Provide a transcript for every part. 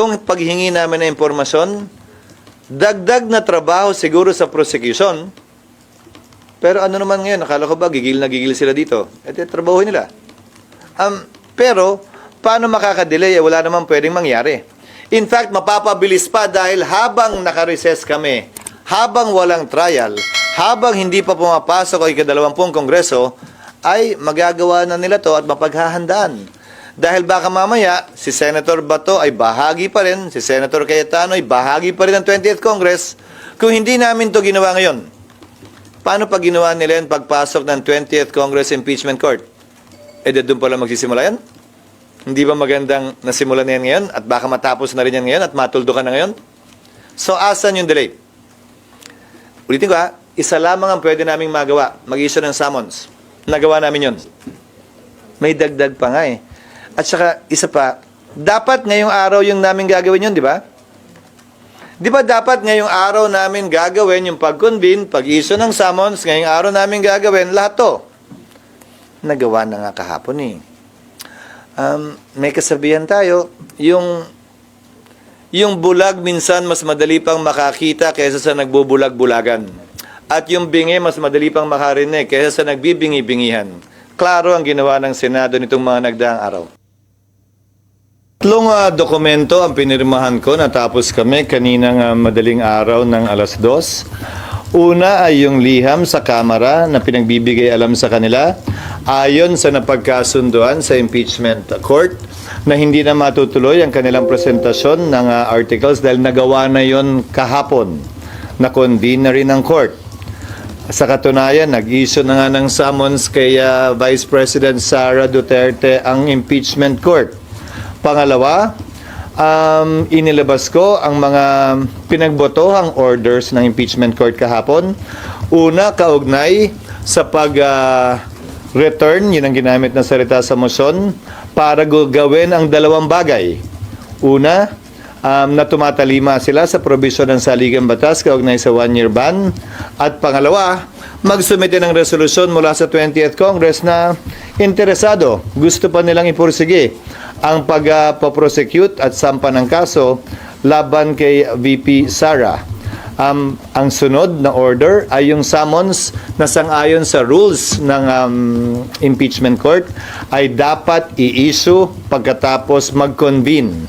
Yung paghingi namin ng impormasyon, dagdag na trabaho siguro sa prosecution. Pero ano naman ngayon, akala ko ba gigil na gigil sila dito? Ito trabaho nila. Pero, paano makakadelay? Wala naman pwedeng mangyari. In fact, mapapabilis pa dahil habang nakareses kami, habang walang trial, habang hindi pa pumapasok ang ika-20 Kongreso, ay magagawa na nila to at mapaghahandaan. Dahil baka mamaya, si Senator Bato ay bahagi pa rin, si Senator Cayetano ay bahagi pa rin ng 20th Congress. Kung hindi namin to ginawa ngayon, paano pag ginawa nila yun pagpasok ng 20th Congress Impeachment Court? Doon pala magsisimula yan? Hindi ba magandang nasimulan na yan ngayon at baka matapos na rin yan ngayon at matuldukan na ngayon? So, asan yung delay? Ulitin ko isa lamang ang pwede naming magawa, mag-issue ng summons. Nagawa namin yun. May dagdag pa nga eh. At saka, isa pa, dapat ngayong araw yung namin gagawin yun, di ba? Di ba dapat ngayong araw namin gagawin yung pag-convene, pag-issue ng summons, ngayong araw namin gagawin, lahat to. Nagawa na nga kahapon eh. May kasabihan tayo, yung bulag minsan mas madali pang makakita kaysa sa nagbubulag-bulagan. At yung bingi mas madali pang makarinig kaysa sa nagbibingi-bingihan. Klaro ang ginawa ng Senado nitong mga nagdaang araw. Tatlong dokumento ang pinirmahan ko natapos kami kaninang madaling araw ng 2:00. Una ay yung liham sa Kamara na pinagbibigay alam sa kanila ayon sa napagkasunduan sa impeachment court na hindi na matutuloy ang kanilang presentasyon ng articles dahil nagawa na yon kahapon na convene na rin ng court. Sa katunayan, nag-issue na nga ng summons kay Vice President Sara Duterte ang impeachment court. Pangalawa, inilabas ko ang mga pinagbotohang orders ng impeachment court kahapon. Una, kaugnay sa pag-return, yun ang ginamit na salita sa motion, para gawin ang dalawang bagay. Una, na tumatalima sila sa probisyon ng saligang batas kaugnay sa 1-year ban. At pangalawa, magsumite ng resolusyon mula sa 20th Congress na interesado, gusto pa nilang ipursige ang pag-prosecute at sampa ng kaso laban kay VP Sara. Ang sunod na order ay yung summons na sang-ayon sa rules ng impeachment court ay dapat i-issue pagkatapos mag-convene.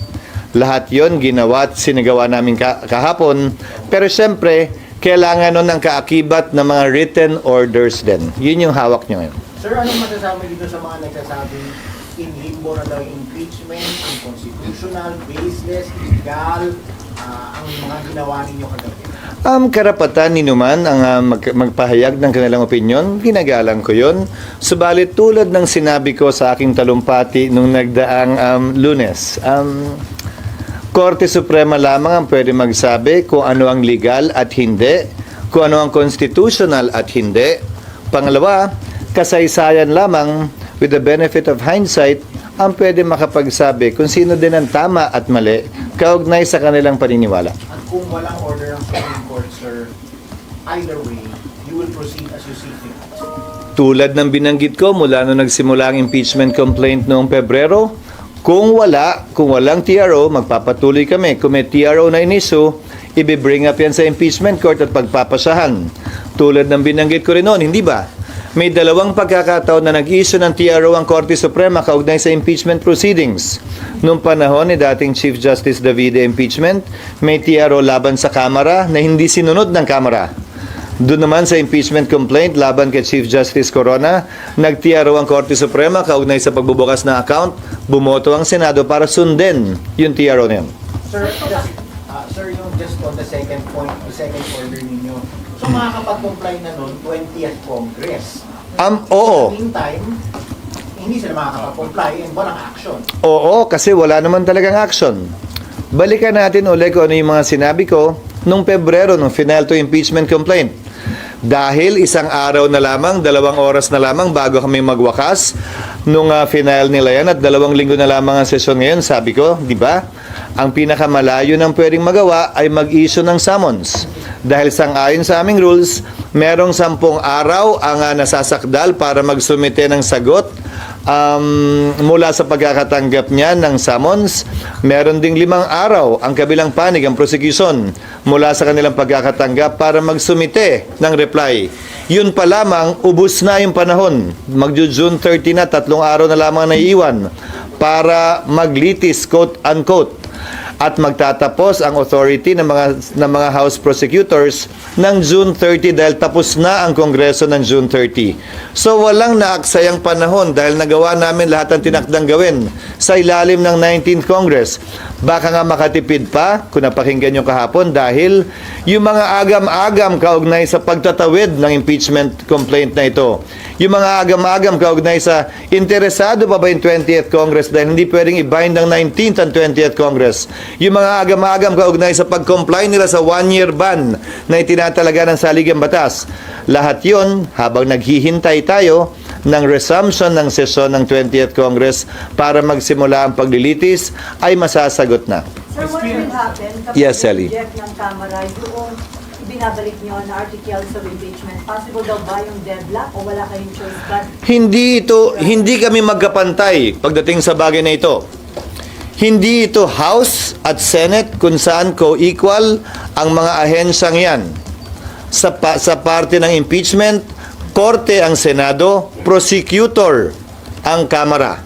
Lahat yon ginawa at sinagawa namin kahapon. Pero syempre, kailangan nun ng kaakibat ng mga written orders din. Yun yung hawak nyo ngayon. Sir, anong masasabi dito sa mga nagsasabing in limbo na daw impeachment, unconstitutional, baseless, illegal, ang mga ginawa ninyo kagabi? Karapatan ni Numan ang magpahayag ng kanilang opinyon, ginagalang ko yon. Subalit tulad ng sinabi ko sa aking talumpati nung nagdaang Lunes, Korte Suprema lamang ang pwede magsabi kung ano ang legal at hindi, kung ano ang constitutional at hindi. Pangalawa, kasaysayan lamang with the benefit of hindsight ang pwede makapagsabi kung sino din ang tama at mali kaugnay sa kanilang paniniwala. At kung walang order ng Supreme Court, sir, either way, you will proceed as you see fit. Tulad ng binanggit ko mula nung nagsimula ang impeachment complaint noong Pebrero, kung walang TRO, magpapatuloy kami. Kung may TRO na inisu, i-bring up yan sa impeachment court at pagpapasahan. Tulad ng binanggit ko rin noon, hindi ba? May dalawang pagkakataon na nag-issue ng TRO ang Korte Suprema kaugnay sa impeachment proceedings. Noong panahon ni dating Chief Justice Davide impeachment, may TRO laban sa Kamara na hindi sinunod ng Kamara. Doon naman sa impeachment complaint laban kay Chief Justice Corona, nag-TRO ang Korte Suprema kaugnay sa pagbubukas ng account, bumoto ang Senado para sundin yung TRO na yun. Sir, yung just on the second point, the second order ninyo, so makakapag-comply na nun 20th Congress. Oo. Sa meantime, hindi sila makakapag-comply and walang action. Oo, kasi wala naman talagang action. Balikan natin ulit kung ano yung mga sinabi ko nung Pebrero, nung final to impeachment complaint. Dahil isang araw na lamang, 2 oras na lamang bago kami magwakas nung final nila yan at 2 linggo na lamang ang sesyon ngayon, sabi ko, di ba? Ang pinakamalayo ng pwedeng magawa ay mag-issue ng summons. Dahil sang-ayon sa aming rules, merong 10 araw ang nasasakdal para magsumite ng sagot mula sa pagkakatanggap niya ng summons. Meron ding 5 araw ang kabilang panig, ang prosecution, mula sa kanilang pagkakatanggap para magsumite ng reply. Yun pa lamang, ubus na yung panahon. Magjo-June 30 na, 3 araw na lamang naiiwan para maglitis, quote-unquote. At magtatapos ang authority ng mga House prosecutors ng June 30 dahil tapos na ang Kongreso ng June 30. So walang naaksayang panahon dahil nagawa namin lahat ng tinakdang gawin sa ilalim ng 19th Congress. Baka nga makatipid pa kung napakinggan nyo kahapon dahil yung mga agam-agam kaugnay sa pagtatawid ng impeachment complaint na ito, yung mga agam-agam kaugnay sa interesado pa ba yung 20th Congress dahil hindi pwedeng i-bind ng 19th and 20th Congress, yung mga agam-agam kaugnay sa pag-comply nila sa 1-year ban na itinatalaga ng saligang batas. Lahat yon habang naghihintay tayo ng resumption ng sesyon ng 20th Congress para magsimula ang paglilitis ay masasagot na. Sir, what will happen kapag Yes, Sally. reject ng Kamara yung binabalik nyo na articles of impeachment? Possible daw ba yung deadlock o wala kayong choice but Hindi kami magkapantay pagdating sa bagay na ito. Hindi ito House at Senate kung saan co-equal ang mga ahensyang yan. Sa parte ng impeachment, Korte ang Senado, prosecutor ang Kamara.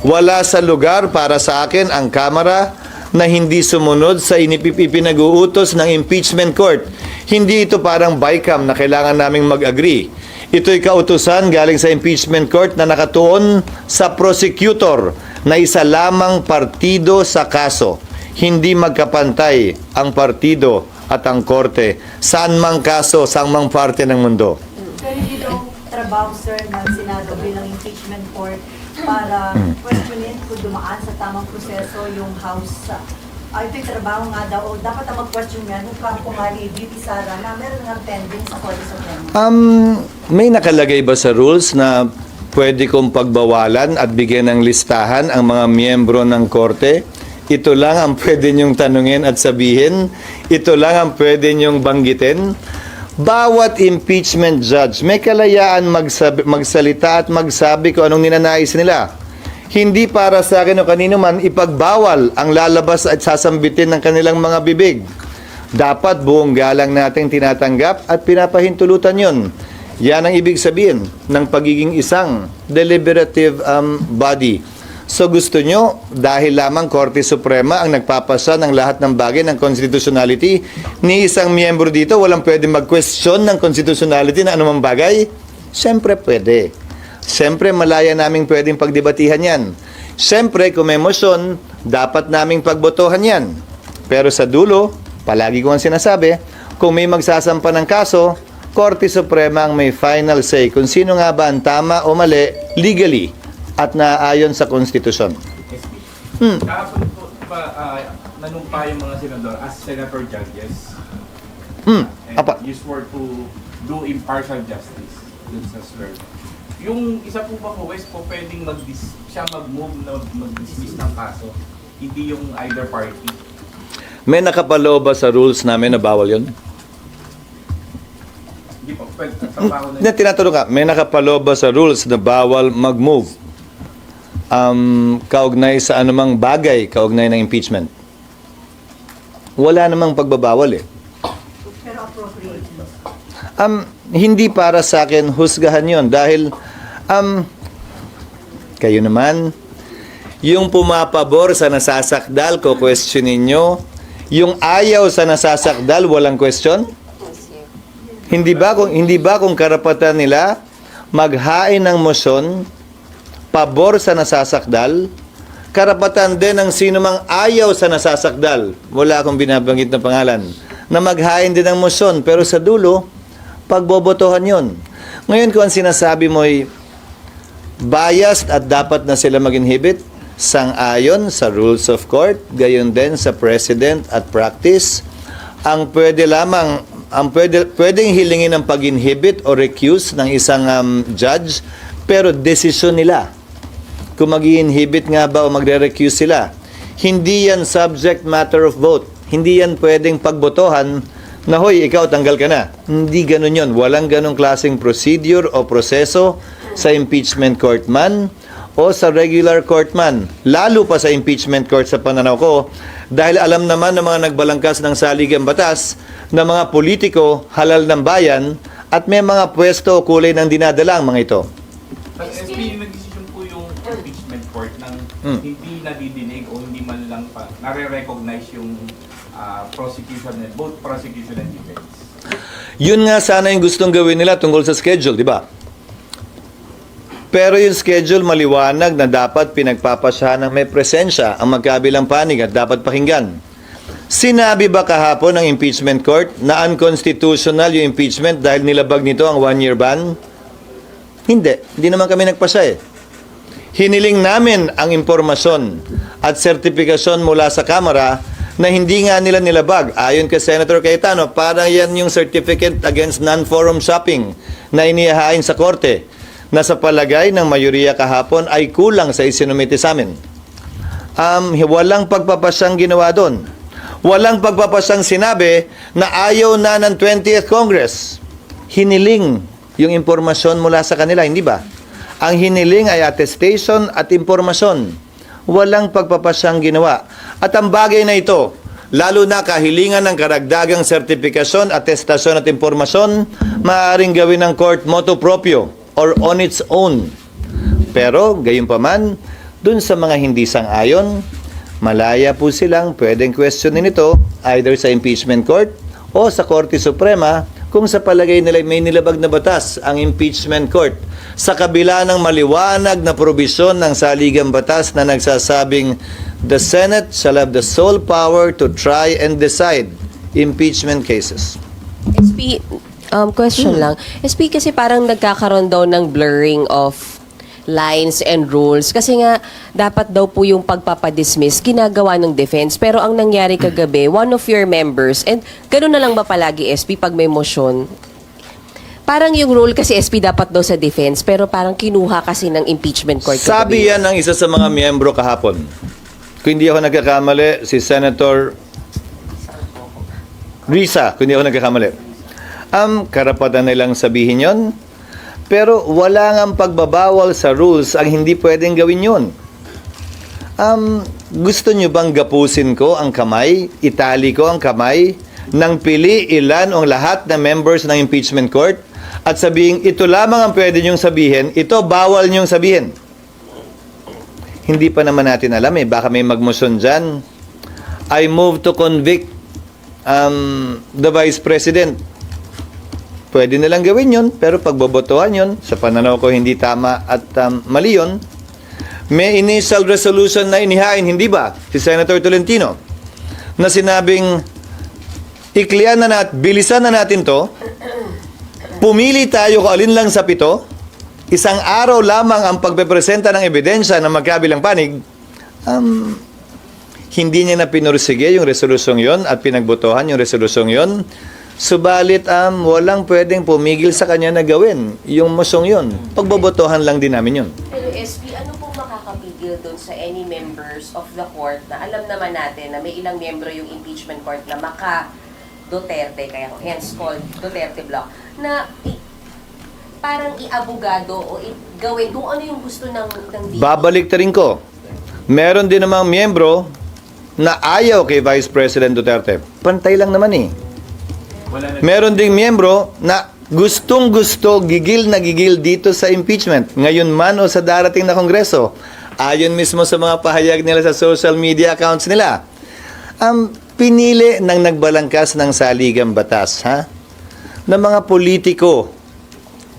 Wala sa lugar para sa akin ang Kamara na hindi sumunod sa ipinag-uutos ng impeachment court. Hindi ito parang BICAM na kailangan naming mag-agree. Ito'y kautusan galing sa impeachment court na nakatuon sa prosecutor na isa lamang partido sa kaso. Hindi magkapantay ang partido at ang korte. Saan mang kaso, saan mang parte ng mundo. pero hindi daw trabaho, sir, ng Senado bilang impeachment court para questionin kung dumaan sa tamang proseso yung House. Ito'y trabaho nga daw, o dapat ang mag-question yan kung nga ni VP Sara na meron nga pending sa Korte Suprema. May nakalagay ba sa rules na pwede kong pagbawalan at bigyan ng listahan ang mga miyembro ng korte? Ito lang ang pwede niyong tanungin at sabihin. Ito lang ang pwede niyong banggitin. Bawat impeachment judge may kalayaan magsalita at magsabi kung anong ninanais nila. Hindi para sa akin o kanino man ipagbawal ang lalabas at sasambitin ng kanilang mga bibig. Dapat buong galang nating tinatanggap at pinapahintulutan yon. Yan ang ibig sabihin ng pagiging isang deliberative body. So gusto nyo, dahil lamang Korte Suprema ang nagpapasa ng lahat ng bagay ng constitutionality, ni isang miyembro dito walang pwede mag-question ng constitutionality na anumang bagay? Siyempre pwede. Siyempre malaya naming pwedeng pagdebatihan yan. Siyempre kung may motion, dapat naming pagbotohan yan. Pero sa dulo, palagi ko ang sinasabi, kung may magsasampa ng kaso, Korte Suprema ang may final say kung sino nga ba ang tama o mali legally at naayon sa konstitusyon. Kahapon po pa nanumpa yung mga senador as senator judges. Apa. You swore to do impartial justice dun sa swear. Yung isa po ba po, Wes po pwedeng siya mag-move na mag-dismiss ng kaso, hindi yung either party. May nakapaloob ba sa rules namin na bawal yun? Hindi po, pwede trabaho na Hindi, tinatanong ka, may nakapaloob ba sa rules na bawal mag-move kaugnay sa anumang bagay kaugnay ng impeachment? Wala namang pagbabawal eh. Pero appropriate. Hindi para sa akin husgahan yon dahil kayo naman yung pumapabor sa nasasakdal ko questionin nyo, yung ayaw sa nasasakdal walang question? Hindi ba kung karapatan nila maghain ng motion pabor sa nasasakdal, karapatan din ng sino mang ayaw sa nasasakdal, wala akong binabanggit na pangalan, na maghain din ng motion, pero sa dulo, pagbobotohan yon. Ngayon kung ang sinasabi mo ay biased at dapat na sila mag-inhibit, sang-ayon sa rules of court, gayon din sa precedent at practice, ang pwedeng hilingin ng pag-inhibit o recuse ng isang judge, pero desisyon nila kung mag-i-inhibit nga ba o magre-recuse sila. Hindi yan subject matter of vote. Hindi yan pwedeng pagbotohan na, hoy, ikaw, tanggal ka na. Hindi ganun yun. Walang ganung klaseng procedure o proseso sa impeachment court man o sa regular court man, lalo pa sa impeachment court sa pananaw ko, dahil alam naman ng mga nagbalangkas ng saligang batas na mga politiko halal ng bayan at may mga pwesto o kulay ng dinadala ang mga ito. Sa SP, nag-decision po yung impeachment court ng hindi nadidinig o hindi man lang pa nare-recognize yung prosecution, both prosecution and defense. Yun nga sana yung gustong gawin nila tungkol sa schedule, di ba? Pero yung schedule maliwanag na dapat pinagpapasyahan ng may presensya ang magkabilang panig at dapat pakinggan. Sinabi ba kahapon ng impeachment court na unconstitutional yung impeachment dahil nilabag nito ang 1-year ban? Hindi naman kami nagpasya eh. Hiniling namin ang impormasyon at sertifikasyon mula sa Kamara na hindi nga nila nilabag. Ayon kay Senator Cayetano, parang yan yung certificate against non-forum shopping na inihahain sa korte na sa palagay ng mayoriya kahapon ay kulang sa isinumite sa amin. Walang pagpapasyang ginawa doon. Walang pagpapasyang sinabi na ayaw na ng 20th Congress. Hiniling yung impormasyon mula sa kanila, hindi ba? Ang hiniling ay attestation at impormasyon. Walang pagpapasyang ginawa. At ang bagay na ito, lalo na kahilingan ng karagdagang sertifikasyon, atestasyon at impormasyon, maaaring gawin ng court motu proprio or on its own. Pero, gayunpaman, dun sa mga hindi sang-ayon, malaya po silang pwedeng questionin ito either sa impeachment court o sa Korte Suprema kung sa palagay nila may nilabag na batas ang impeachment court sa kabila ng maliwanag na probisyon ng saligang batas na nagsasabing the Senate shall have the sole power to try and decide impeachment cases. SP, question lang. SP, kasi parang nagkakaroon daw ng blurring of lines and rules. Kasi nga, dapat daw po yung pagpapadismiss ginagawa ng defense. Pero ang nangyari kagabi, one of your members, and gano'n na lang ba palagi, SP, pag may motion? Parang yung rule kasi, SP, dapat daw sa defense, pero parang kinuha kasi ng impeachment court kagabi. Sabi yan ng isa sa mga miyembro kahapon. Kung hindi ako nagkakamali, si Senator Risa, kung hindi ako nagkakamali. Karapatan nilang sabihin yon. Pero wala ngang pagbabawal sa rules ang hindi pwedeng gawin yun. Gusto nyo bang gapusin ko ang kamay, itali ko ang kamay, nang pili ilan o lahat na members ng impeachment court at sabihin, ito lamang ang pwede nyong sabihin, ito bawal nyong sabihin. Hindi pa naman natin alam eh, baka may magmotion dyan. I move to convict the Vice President. Pwede nilang gawin yun, pero pagbobotohan yun, sa pananaw ko hindi tama at mali yun. May initial resolution na inihain, hindi ba? Si Senator Tolentino, na sinabing, iklian na natin, bilisan na natin to, pumili tayo kung alin lang sa 7, isang araw lamang ang pagpepresenta ng ebidensya ng magkabilang panig, hindi niya na pinursige yung resolusyong yon at pinagbotohan yung resolusyong yon. Subalit, walang pwedeng pumigil sa kanya na gawin yung mosong yun. Pagbobotohan lang din namin yun. Pero SP, ano pong makakapigil doon sa any members of the court na alam naman natin na may ilang miyembro yung impeachment court na maka-Duterte, kaya hence called Duterte Block, na parang iabogado o gawin kung ano yung gusto ng DA. Babalik rin ko. Meron din namang miyembro na ayaw kay Vice President Duterte. Pantay lang naman eh. Meron ding miyembro na gustong-gusto, gigil na gigil dito sa impeachment, ngayon man o sa darating na Kongreso. Ayon mismo sa mga pahayag nila sa social media accounts nila. Pinili ng nagbalangkas ng saligang batas, na mga politiko,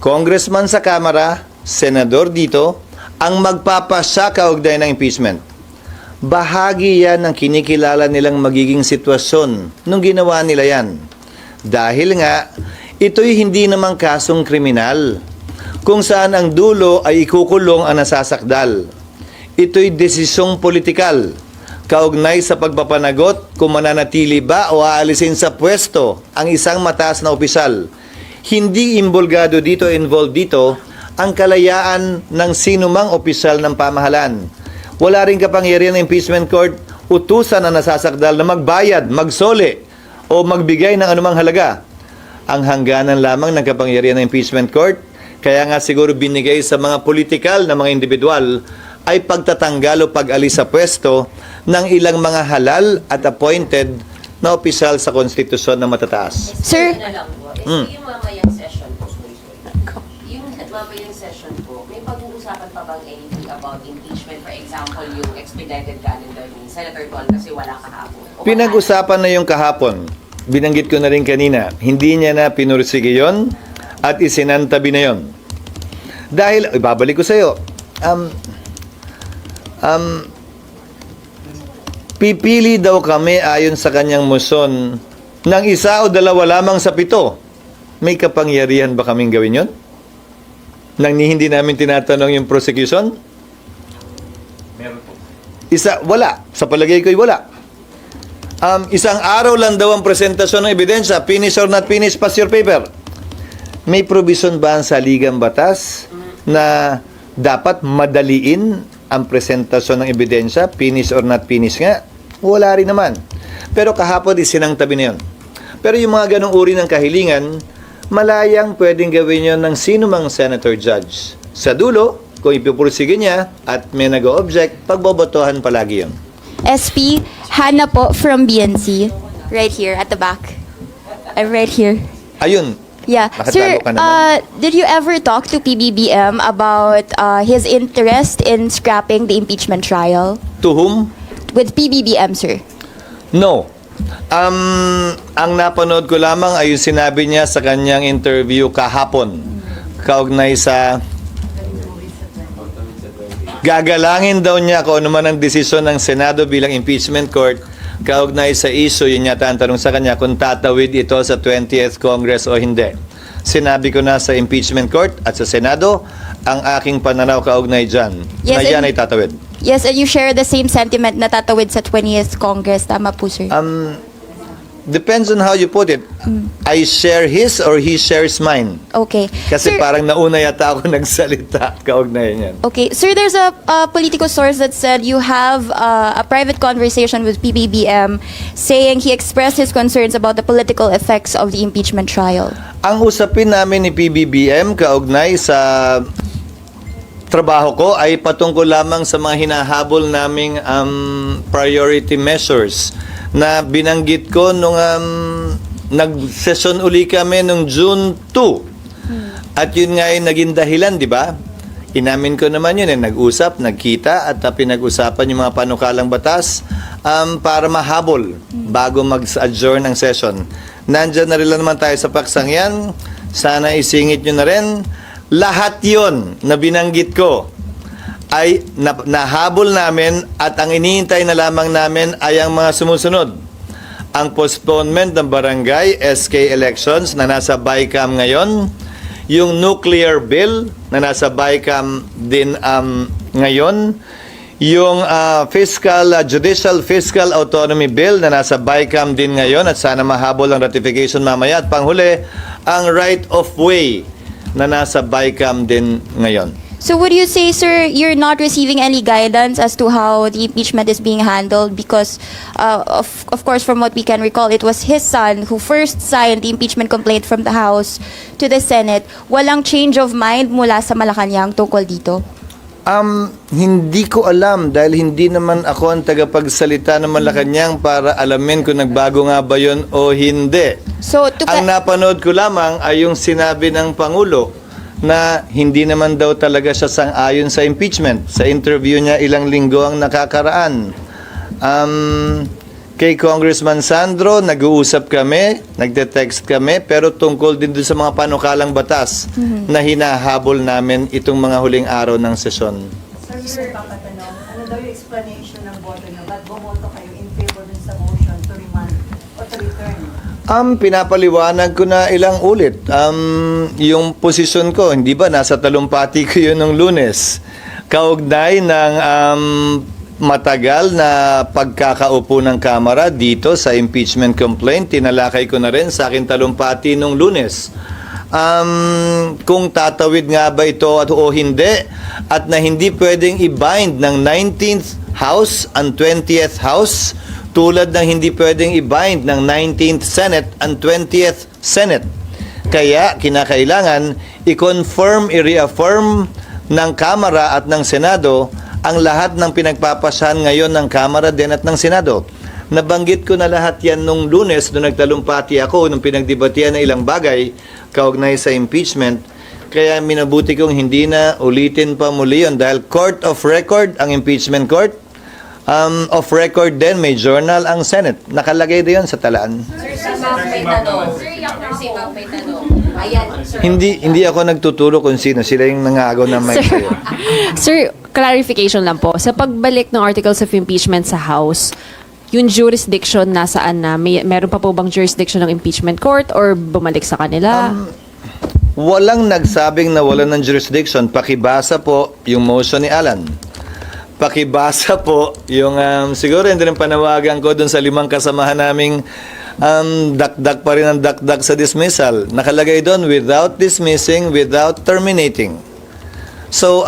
congressman sa Kamara, senador dito, ang magpapasya kaugnay ng impeachment. Bahagi yan ng kinikilala nilang magiging sitwasyon nung ginawa nila yan. Dahil nga, ito'y hindi namang kasong kriminal, kung saan ang dulo ay ikukulong ang nasasakdal. Ito'y desisyong politikal, kaugnay sa pagpapanagot kung mananatili ba o aalisin sa pwesto ang isang mataas na opisyal. Hindi involved dito ang kalayaan ng sinumang opisyal ng pamahalaan. Wala rin kapangyarihan ng impeachment court utusan ang nasasakdal na magbayad, magsole, o magbigay ng anumang halaga. Ang hangganan lamang ng kapangyarihan ng impeachment court, kaya nga siguro binigay sa mga politikal na mga individual ay pagtatanggal o pag-alis sa pwesto ng ilang mga halal at appointed na opisyal sa konstitusyon na matataas. Sir, Na lang po. Mm. Yung mamayang session po, yung mamayang session po, may pag-uusapan pa bang anything about impeachment? For example, yung expedited calendar ni Senator Tol kasi wala kahapon. O Pinag-usapan na yung kahapon. Binanggit ko na rin kanina. Hindi niya na pinursige yon at isinantabi na yon. Dahil, ibabalik ko sa iyo, pipili daw kami ayon sa kanyang moson ng isa o dalawa lamang sa 7. May kapangyarihan ba kaming gawin yon? Nang hindi namin tinatanong yung prosecution? Meron po. Wala. Sa palagay ko'y wala. Isang araw lang daw ang presentasyon ng ebidensya. Finish or not finish, pass your paper. May provision ba ang saligang batas na dapat madaliin ang presentasyon ng ebidensya? Finish or not finish nga? Wala rin naman. Pero kahapon isinangtabi na yun. Pero yung mga ganong uri ng kahilingan, malayang pwedeng gawin yun ng sino mang senator judge. Sa dulo, kung ipipursige niya at may nag-o-object, pagbobotohan palagi yun. SP, Hannah po from BNC. Right here, at the back. Right here. Ayun. Yeah. Nakatago Sir, ka naman. did you ever talk to PBBM about his interest in scrapping the impeachment trial? To whom? With PBBM, sir. No. Ang napanood ko lamang ay yung sinabi niya sa kanyang interview kahapon. Kaugnay sa gagalangin daw niya kung ano man ang desisyon ng Senado bilang impeachment court kaugnay sa issue, yun yata ang tanong sa kanya kung tatawid ito sa 20th Congress o hindi. Sinabi ko na sa impeachment court at sa Senado ang aking pananaw kaugnay dyan na Yes, yan and- ay tatawid. Yes, and you share the same sentiment na tatawid sa 20th Congress. Tama po, sir. Depends on how you put it. I share his or he shares mine. Okay. Kasi Sir, parang nauna yata ako nagsalita kaugnay niyan. Okay. Sir, there's a political source that said you have a private conversation with PBBM saying he expressed his concerns about the political effects of the impeachment trial. Ang usapin namin ni PBBM kaugnay sa trabaho ko ay patungkol lamang sa mga hinahabol naming priority measures na binanggit ko nung nag-session uli kami nung June 2. At yun nga ay naging dahilan, di ba? Inamin ko naman yun, nag-usap, nagkita at pinag-usapan yung mga panukalang batas para mahabol bago mag-adjourn ang session. Nandyan na rin naman tayo sa paksang yan. Sana isingit nyo na rin. Lahat yon na binanggit ko ay nahabol namin at ang iniintay na lamang namin ay ang mga sumusunod. Ang postponement ng barangay SK elections na nasa BICAM ngayon, yung nuclear bill na nasa BICAM din ngayon, yung judicial fiscal autonomy bill na nasa BICAM din ngayon at sana mahabol ang ratification mamaya, at panghuli, ang right of way na nasa BICAM din ngayon. So would you say, sir, you're not receiving any guidance as to how the impeachment is being handled? Because, of course, from what we can recall, it was his son who first signed the impeachment complaint from the House to the Senate. Walang change of mind mula sa Malacanang tungkol dito? Hindi ko alam dahil hindi naman ako ang tagapagsalita ng Malacanang para alamin kung nagbago nga ba yun o hindi. So, to Ang napanood ko lamang ay yung sinabi ng Pangulo na hindi naman daw talaga siya sang-ayon sa impeachment. Sa interview niya ilang linggo ang nakakaraan. Kay Congressman Sandro, nag-uusap kami, nagte-text kami, pero tungkol din dun sa mga panukalang batas na hinahabol namin itong mga huling araw ng sesyon. Sir, papatanong, ano daw yung explanation ng boto nyo? Ba't bumoto kayo in favor dun sa motion to remand o to return? Pinapaliwanag ko na ilang ulit. Yung posisyon ko, hindi ba, nasa talumpati ko yun nung Lunes. Kaugnay ng matagal na pagkakaupo ng Kamara dito sa impeachment complaint, tinalakay ko na rin sa akin talumpati nung Lunes. Kung tatawid nga ba ito at o hindi, at na hindi pwedeng i-bind ng 19th House and 20th House, tulad ng hindi pwedeng i-bind ng 19th Senate and 20th Senate. Kaya kinakailangan i-confirm, i-reaffirm ng Kamara at ng Senado ang lahat ng pinagpapasahan ngayon ng Kamara din at ng Senado. Nabanggit ko na lahat yan nung Lunes, nung nagtalumpati ako, nung pinagdebatihan ng ilang bagay kaugnay sa impeachment. Kaya minabuti kong hindi na ulitin pa muli yun dahil court of record ang impeachment court. Of record din, may journal ang Senate. Nakalagay din yun sa talaan. Sir, si Mac may tanong. Si Mac may tanong. Ayan, sir. Hindi ako nagtuturo kung sino. Sila yung nangagaw na mic Sir, sa'yo. sir, clarification lang po. Sa pagbalik ng articles of impeachment sa House, yung jurisdiction nasaan na? Meron pa po bang jurisdiction ng impeachment court or bumalik sa kanila? Walang nagsabing na wala ng jurisdiction. Pakibasa po yung motion ni Alan. Pakibasa po yung siguro hindi rin panawagan ko dun sa 5 kasamahan naming dakdak pa rin ang dakdak sa dismissal. Nakalagay doon without dismissing, without terminating. So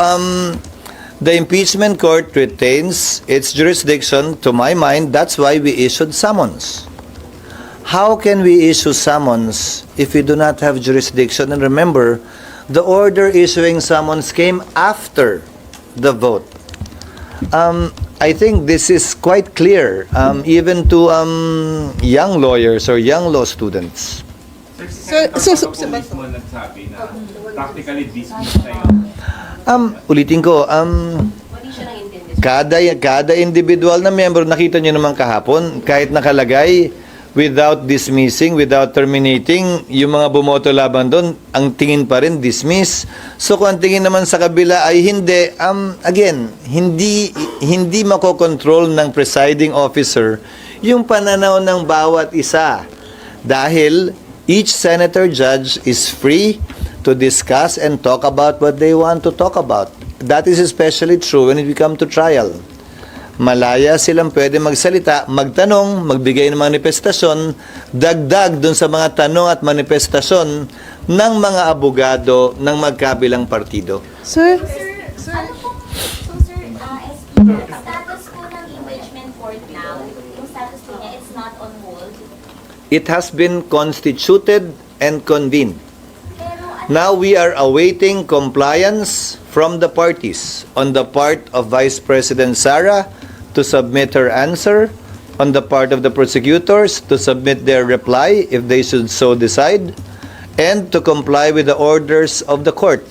the impeachment court retains its jurisdiction. To my mind, that's why we issued summons. How can we issue summons if we do not have jurisdiction? And remember, the order issuing summons came after the vote. I think this is quite clear, even to young lawyers or young law students. Sir, si mismo nagsabi na practically dismissed na yun. Ulitin ko, Mali siya ng intended. kada individual na member, nakita nyo naman kahapon, kahit nakalagay, without dismissing, without terminating, yung mga bumoto laban doon, ang tingin pa rin dismiss. So kung ang tingin naman sa kabila ay hindi, again, hindi makokontrol ng presiding officer yung pananaw ng bawat isa. Dahil each senator judge is free to discuss and talk about what they want to talk about. That is especially true when it come to trial. Malaya silang pwede magsalita, magtanong, magbigay ng manifestasyon, dagdag dun sa mga tanong at manifestasyon ng mga abogado ng magkabilang partido. Sir, Ano po? So sir, SP, status po ng impeachment court now, yung status po niya, it's not on hold. It has been constituted and convened. Pero Now we are awaiting compliance from the parties on the part of Vice President Sara to submit her answer, on the part of the prosecutors to submit their reply if they should so decide, and to comply with the orders of the court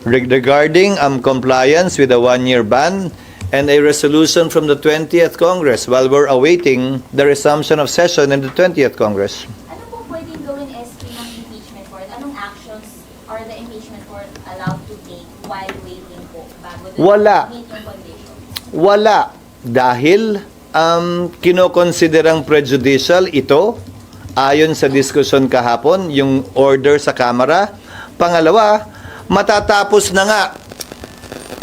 regarding compliance with the 1-year ban and a resolution from the 20th Congress while we're awaiting the resumption of session in the 20th Congress. ano po pwedeng gawin SP ng impeachment court? Anong actions are the impeachment court allowed to take while waiting po bago Wala. meet yung conditions? Wala. Dahil kinokonsiderang prejudicial ito ayon sa diskusyon kahapon, yung order sa Kamara. Pangalawa, matatapos na nga.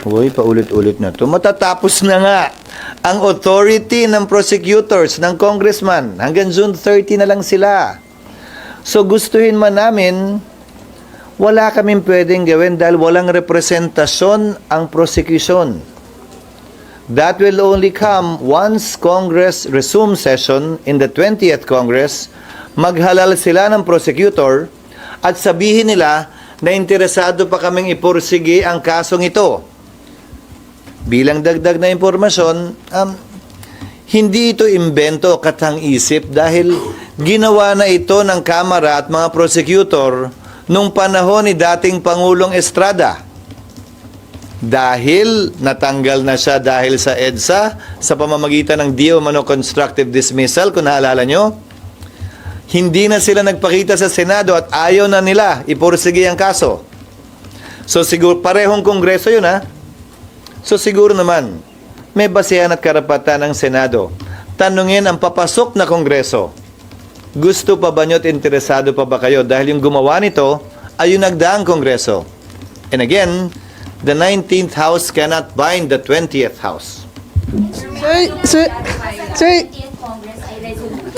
Uy, paulit-ulit na to. Matatapos na nga ang authority ng prosecutors, ng congressman. Hanggang June 30 na lang sila. So gustuhin man namin, wala kaming pwedeng gawin dahil walang representasyon ang prosecution. That will only come once Congress resumes session in the 20th Congress. Maghalal sila ng prosecutor at sabihin nila na interesado pa kaming ipursige ang kasong ito. Bilang dagdag na impormasyon, hindi ito imbento katang-isip dahil ginawa na ito ng Kamara at mga prosecutor nung panahon ni dating Pangulong Estrada. Dahil natanggal na siya dahil sa EDSA sa pamamagitan ng di umano constructive dismissal, kung naalala nyo, hindi na sila nagpakita sa Senado at ayaw na nila ipursige ang kaso. So siguro parehong kongreso yun ha. So siguro naman may basehan at karapatan ng Senado. Tanungin ang papasok na kongreso. Gusto pa ba nyo at interesado pa ba kayo? Dahil yung gumawa nito ay yung nagdaang kongreso. And again, the 19th House cannot bind the 20th House. sir, 20th Congress ay resolution.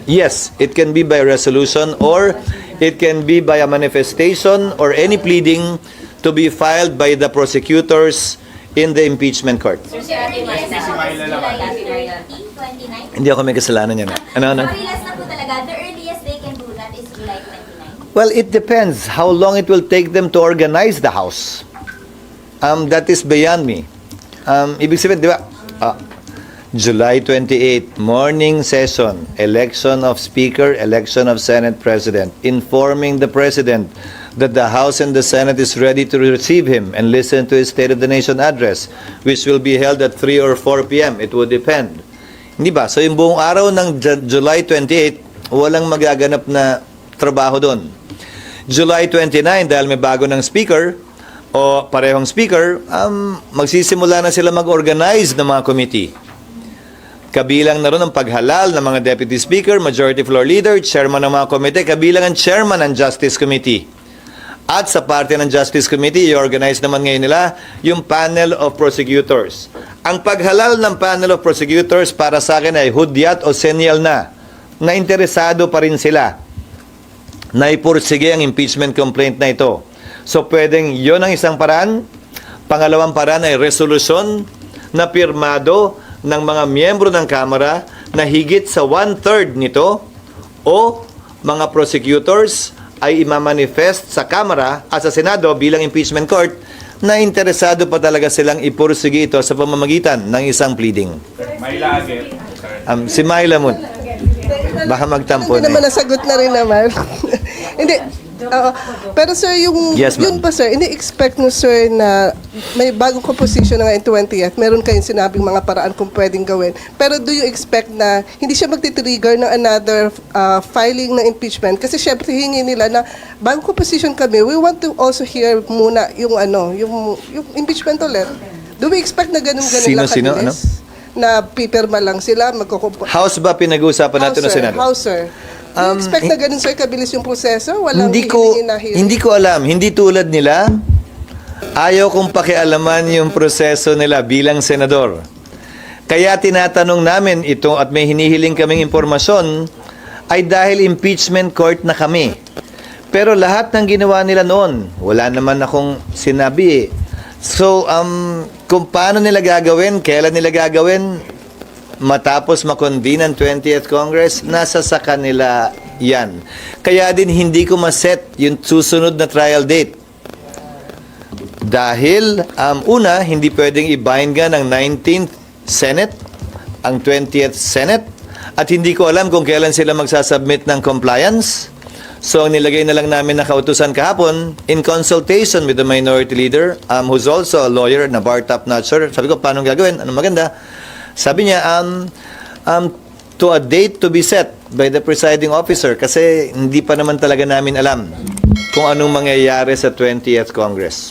Yes, it can be by resolution or it can be by a manifestation or any pleading to be filed by the prosecutors in the impeachment court. Sir, si Ate Marna. July 30, 29. Hindi ako may kasalanan yan. Ano? Parehas na po talaga. The earliest they can do that is July 29. Well, it depends how long it will take them to organize the House. That is beyond me. Ibig sabihin, di ba? July 28, morning session, election of Speaker, election of Senate President, informing the President that the House and the Senate is ready to receive him and listen to his State of the Nation address, which will be held at 3 or 4 p.m. It would depend. Hindi ba? So yung buong araw ng July 28, walang magaganap na trabaho doon. July 29, dahil may bago ng speaker o parehong speaker, magsisimula na sila mag-organize ng mga committee. Kabilang na ron ang paghalal ng mga deputy speaker, majority floor leader, chairman ng mga komite, kabilang ang chairman ng Justice Committee. At sa parte ng Justice Committee, i-organize naman ngayon nila yung panel of prosecutors. Ang paghalal ng panel of prosecutors para sa akin ay hudyat o senyal na interesado pa rin sila na ipursige ang impeachment complaint na ito. So pwedeng yon ang isang paraan. Pangalawang paraan ay resolusyon na pirmado ng mga miyembro ng Kamara na higit sa 1/3 nito o mga prosecutors ay imamanifest sa Kamara at sa Senado bilang impeachment court na interesado pa talaga silang ipursige ito sa pamamagitan ng isang pleading. Myla again. Si Myla mo. Baka magtampo Hindi na naman nasagot na rin naman. Hindi. Pero sir, Yes, ma'am. yun pa sir, ini-expect nyo sir na may bagong composition na ngayon 20th, meron kayong sinabing mga paraan kung pwedeng gawin. Pero do you expect na hindi siya magti-trigger ng another filing ng impeachment? Kasi syempre hingi nila na bagong composition kami, we want to also hear muna yung yung impeachment ulit. Do we expect na ganun-ganun lang Sino? kabilis? Na pipirma lang sila, House ba pinag-uusapan natin o Senado? House, sir. Do you expect na ganun, sir, kabilis yung proseso? Walang Hindi ko alam. Hindi tulad nila. Ayaw kong pakialaman yung proseso nila bilang senador. Kaya tinatanong namin ito at may hinihiling kaming impormasyon ay dahil impeachment court na kami. Pero lahat ng ginawa nila noon, wala naman akong sinabi eh. So, kung paano nila gagawin, kailan nila gagawin, matapos makonvene ang 20th Congress, nasa sa kanila yan. Kaya din hindi ko maset yung susunod na trial date. Dahil, una, hindi pwedeng i-bind nga ng 19th Senate, ang 20th Senate, at hindi ko alam kung kailan sila magsasubmit ng compliance. So, ang nilagay na lang namin na kautusan kahapon, in consultation with the minority leader, who's also a lawyer na bar top notcher. Sabi ko, paano gagawin? Anong maganda? Sabi niya, to a date to be set by the presiding officer kasi hindi pa naman talaga namin alam kung anong mangyayari sa 20th Congress.